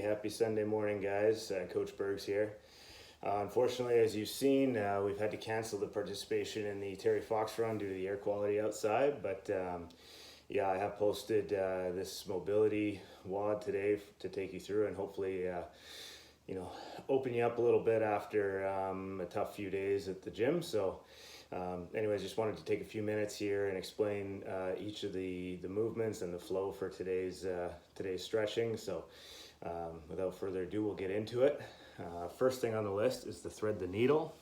Happy Sunday morning, guys. Coach Bergs here. Unfortunately, as you've seen, we've had to cancel the participation in the Terry Fox run due to the air quality outside. But yeah, I have posted this mobility WOD today to take you through and hopefully, open you up a little bit after a tough few days at the gym. So anyways, just wanted to take a few minutes here and explain each of the movements and the flow for today's stretching. So without further ado, we'll get into it. First thing on the list is to thread the needle.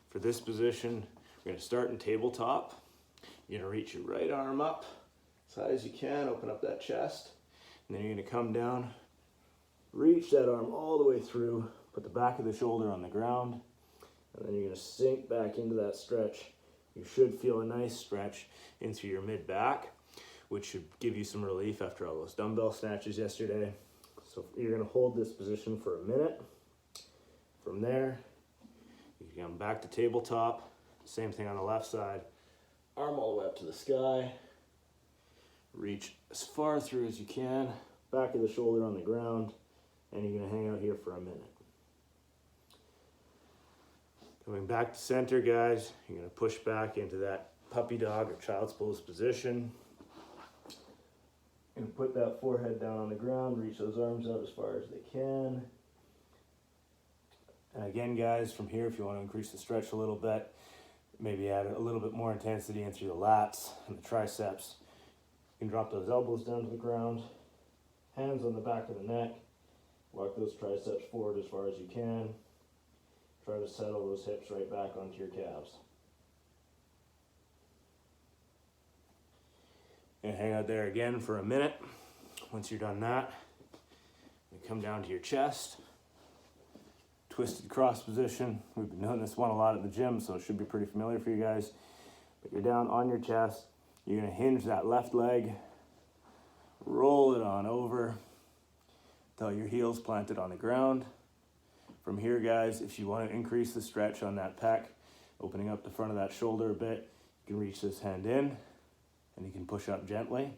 For this position, we're going to start in tabletop. You're going to reach your right arm up as high as you can, open up that chest, and then you're going to come down, reach that arm all the way through, put the back of the shoulder on the ground, and then you're going to sink back into that stretch. You should feel a nice stretch into your mid-back, which should give you some relief after all those dumbbell snatches yesterday. So you're going to hold this position for a minute. From there, you can come back to tabletop. Same thing on the left side. Arm all the way up to the sky. Reach as far through as you can. Back of the shoulder on the ground. And you're going to hang out here for a minute. Coming back to center, guys, you're going to push back into that puppy dog or child's pose position. You're going to put that forehead down on the ground, reach those arms out as far as they can. And again, guys, from here, if you want to increase the stretch a little bit, maybe add a little bit more intensity in through the lats and the triceps. You can drop those elbows down to the ground, hands on the back of the neck, walk those triceps forward as far as you can. Try to settle those hips right back onto your calves. And hang out there again for a minute. Once you're done that, you come down to your chest. Twisted cross position. We've been doing this one a lot at the gym, so it should be pretty familiar for you guys. But you're down on your chest. You're going to hinge that left leg. Roll it on over until your heel's planted on the ground. From here, guys, if you want to increase the stretch on that pec, opening up the front of that shoulder a bit, you can reach this hand in and you can push up gently.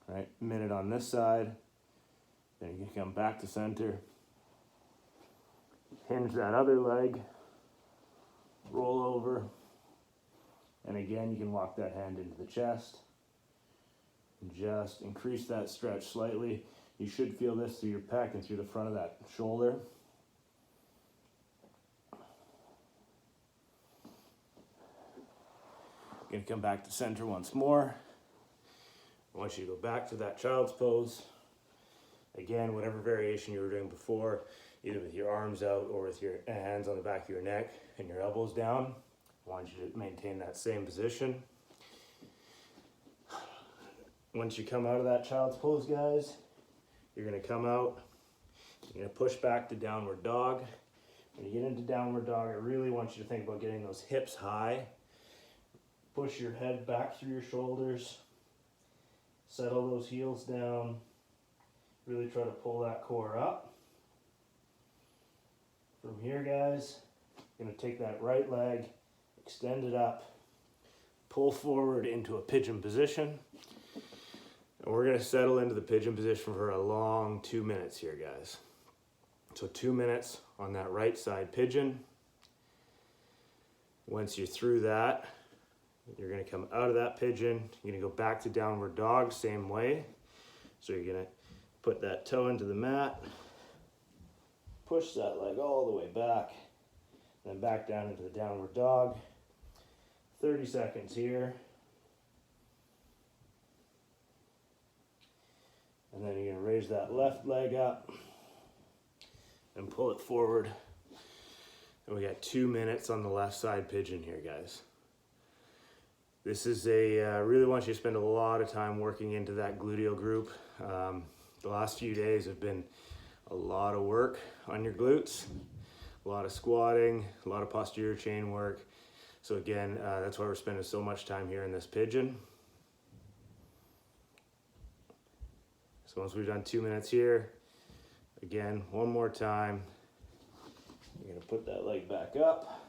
All right, minute on this side. Then you can come back to center. Hinge that other leg. Roll over. And again, you can walk that hand into the chest. And just increase that stretch slightly. You should feel this through your pec and through the front of that shoulder. Going to come back to center once more. I want you to go back to that child's pose. Again, whatever variation you were doing before, either with your arms out or with your hands on the back of your neck and your elbows down. I want you to maintain that same position. Once you come out of that child's pose, guys, you're going to come out, you're going to push back to downward dog. When you get into downward dog, I really want you to think about getting those hips high. Push your head back through your shoulders. Settle those heels down. Really try to pull that core up. From here, guys, you're going to take that right leg, extend it up, pull forward into a pigeon position. And we're going to settle into the pigeon position for a long 2 minutes here, guys. So 2 minutes on that right side pigeon. Once you're through that, you're going to come out of that pigeon. You're going to go back to downward dog, same way. So you're going to put that toe into the mat, push that leg all the way back, then back down into the downward dog. 30 seconds here. And then you're going to raise that left leg up and pull it forward. And we got 2 minutes on the left side pigeon here, guys. This is really want you to spend a lot of time working into that gluteal group. The last few days have been a lot of work on your glutes, a lot of squatting, a lot of posterior chain work. So again, that's why we're spending so much time here in this pigeon. So once we've done 2 minutes here, again, one more time, you're going to put that leg back up,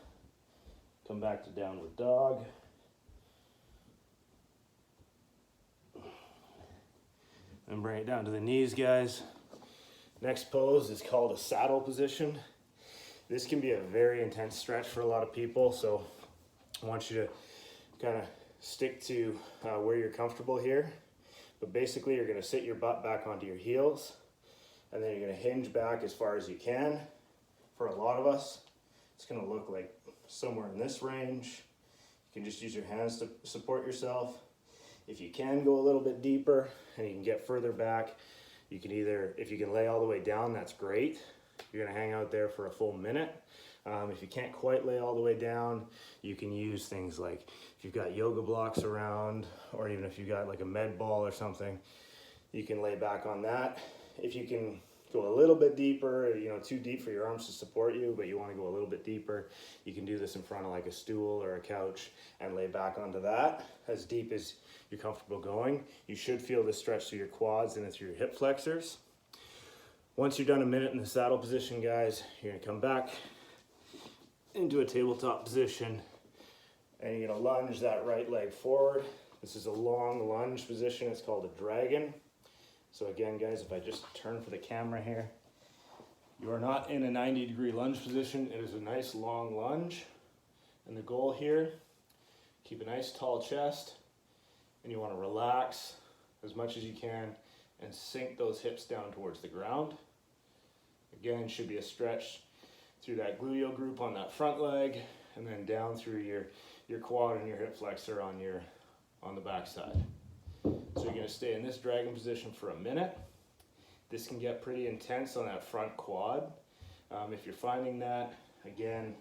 come back to downward dog. And bring it down to the knees, guys. Next pose is called a saddle position. This can be a very intense stretch for a lot of people, so I want you to kind of stick to where you're comfortable here. But basically, you're going to sit your butt back onto your heels, and then you're going to hinge back as far as you can. For a lot of us, it's going to look like somewhere in this range. You can just use your hands to support yourself. If you can go a little bit deeper and you can get further back, you can either, if you can lay all the way down, that's great. You're gonna hang out there for a full minute. If you can't quite lay all the way down, you can use things like, if you've got yoga blocks around, or even if you've got like a med ball or something, you can lay back on that. If you can go a little bit deeper, you know, too deep for your arms to support you, but you want to go a little bit deeper, you can do this in front of like a stool or a couch and lay back onto that as deep as you're comfortable going. You should feel this stretch through your quads and through your hip flexors. Once you're done a minute in the saddle position, guys, you're gonna come back into a tabletop position and you're gonna lunge that right leg forward. This is a long lunge position. It's called a dragon. So again, guys, if I just turn for the camera here, you are not in a 90-degree lunge position. It is a nice long lunge. And the goal here, keep a nice tall chest, and you want to relax as much as you can and sink those hips down towards the ground. Again, should be a stretch through that gluteal group on that front leg, and then down through your quad and your hip flexor on the back side. So you're going to stay in this dragon position for a minute. This can get pretty intense on that front quad. If you're finding that, again,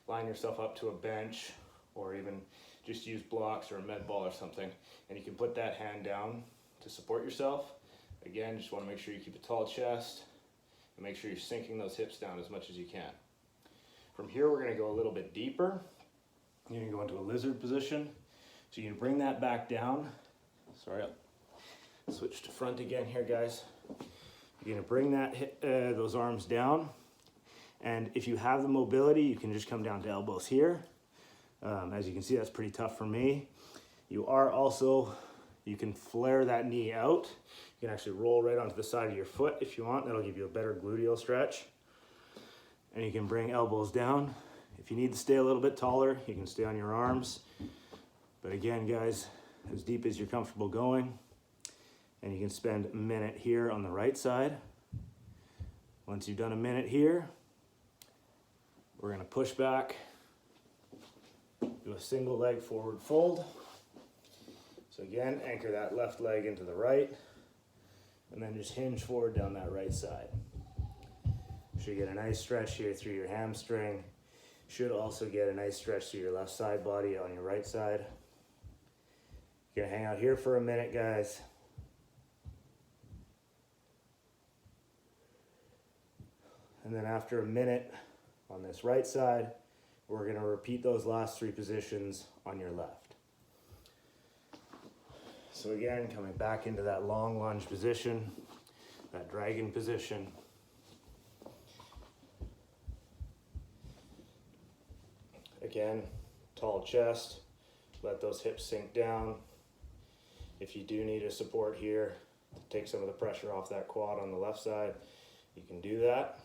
line yourself up to a bench or even just use blocks or a med ball or something, and you can put that hand down to support yourself. Again, just want to make sure you keep a tall chest and make sure you're sinking those hips down as much as you can. From here, we're going to go a little bit deeper. You're going to go into a lizard position. So you're going to bring that back down. Sorry, I'll switch to front again here, guys. You're going to bring those arms down. And if you have the mobility, you can just come down to elbows here. As you can see, that's pretty tough for me. You can flare that knee out. You can actually roll right onto the side of your foot if you want. That'll give you a better gluteal stretch. And you can bring elbows down. If you need to stay a little bit taller, you can stay on your arms. But again, guys, as deep as you're comfortable going. And you can spend a minute here on the right side. Once you've done a minute here, we're going to push back, do a single leg forward fold. So again, anchor that left leg into the right, and then just hinge forward down that right side. Should get a nice stretch here through your hamstring. Should also get a nice stretch through your left side body on your right side. You're gonna hang out here for a minute, guys. And then after a minute on this right side, we're gonna repeat those last three positions on your left. So again, coming back into that long lunge position, that dragon position. Again, tall chest, let those hips sink down. If you do need a support here to take some of the pressure off that quad on the left side, you can do that.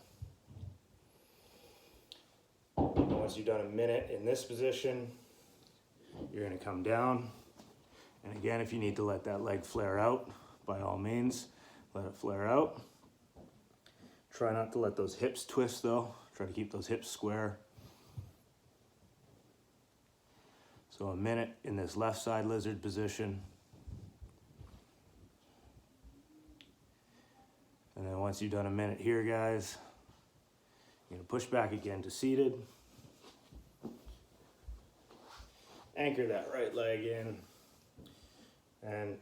And once you've done a minute in this position, you're going to come down. And again, if you need to let that leg flare out, by all means, let it flare out. Try not to let those hips twist though. Try to keep those hips square. So a minute in this left side lizard position. And then once you've done a minute here, guys, you're gonna push back again to seated. Anchor that right leg in and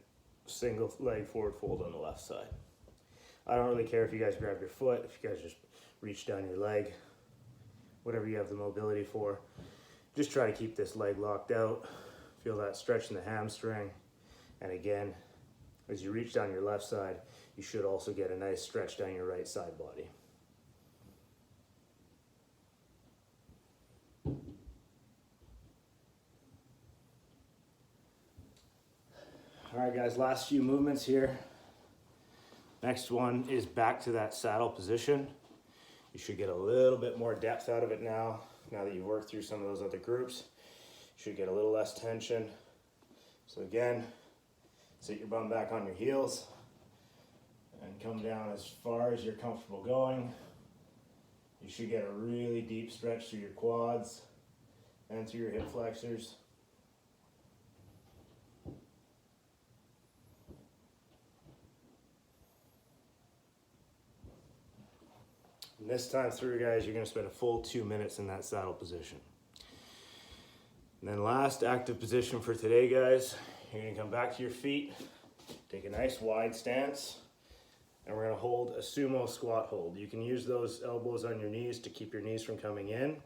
single leg forward fold on the left side. I don't really care if you guys grab your foot, if you guys just reach down your leg, whatever you have the mobility for. Just try to keep this leg locked out. Feel that stretch in the hamstring. And again, as you reach down your left side, you should also get a nice stretch down your right side body. All right, guys, last few movements here. Next one is back to that saddle position. You should get a little bit more depth out of it now that you've worked through some of those other groups. You should get a little less tension. So again, sit your bum back on your heels and come down as far as you're comfortable going. You should get a really deep stretch through your quads and through your hip flexors. And this time through, guys, you're going to spend a full 2 minutes in that saddle position. And then last active position for today, guys, you're going to come back to your feet, take a nice wide stance, and we're going to hold a sumo squat hold. You can use those elbows on your knees to keep your knees from coming in.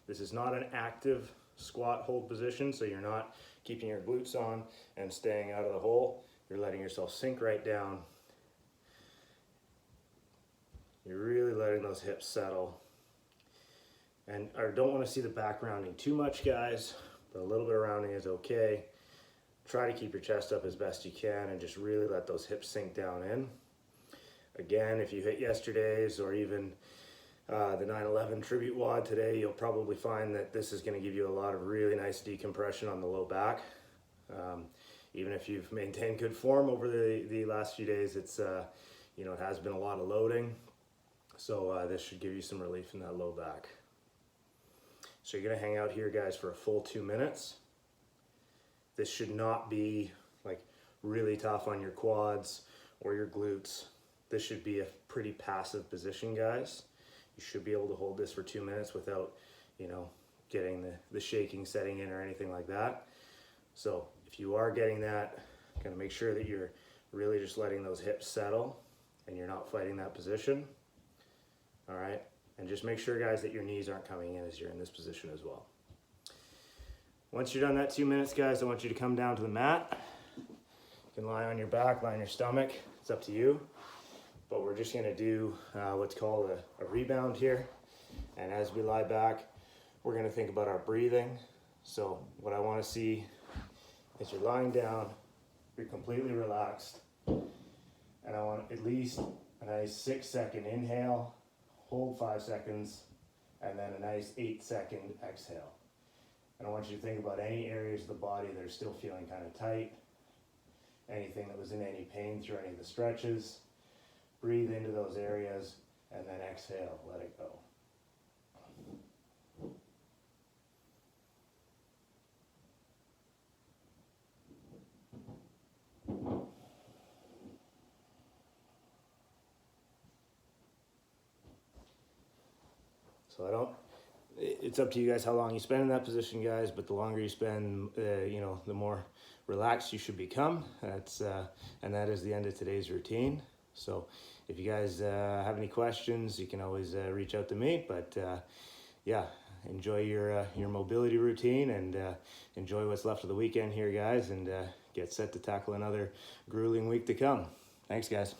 This is not an active squat hold position, so you're not keeping your glutes on and staying out of the hole. You're letting yourself sink right down. You're really letting those hips settle. And I don't want to see the back rounding too much, guys, but a little bit of rounding is okay. Try to keep your chest up as best you can and just really let those hips sink down in. Again, if you hit yesterday's or even the 9/11 tribute WOD today, you'll probably find that this is going to give you a lot of really nice decompression on the low back. Even if you've maintained good form over the last few days, it's it has been a lot of loading. So this should give you some relief in that low back. So you're going to hang out here, guys, for a full 2 minutes. This should not be like really tough on your quads or your glutes. This should be a pretty passive position, guys. You should be able to hold this for 2 minutes without, getting the shaking setting in or anything like that. So if you are getting that, kind of make sure that you're really just letting those hips settle and you're not fighting that position. All right, and just make sure, guys, that your knees aren't coming in as you're in this position as well. Once you're done that 2 minutes, guys, I want you to come down to the mat. You can lie on your back, lie on your stomach. It's up to you. But we're just gonna do what's called a rebound here. And as we lie back, we're gonna think about our breathing. So what I wanna see is you're lying down, you're completely relaxed, and I want at least a nice 6-second inhale, hold 5 seconds, and then a nice 8-second exhale. And I want you to think about any areas of the body that are still feeling kind of tight, anything that was in any pain through any of the stretches. Breathe into those areas and then exhale, let it go. So it's up to you guys how long you spend in that position, guys, but the longer you spend, the more relaxed you should become. And that is the end of today's routine. So if you guys have any questions, you can always reach out to me, but enjoy your mobility routine and enjoy what's left of the weekend here, guys, and get set to tackle another grueling week to come. Thanks, guys.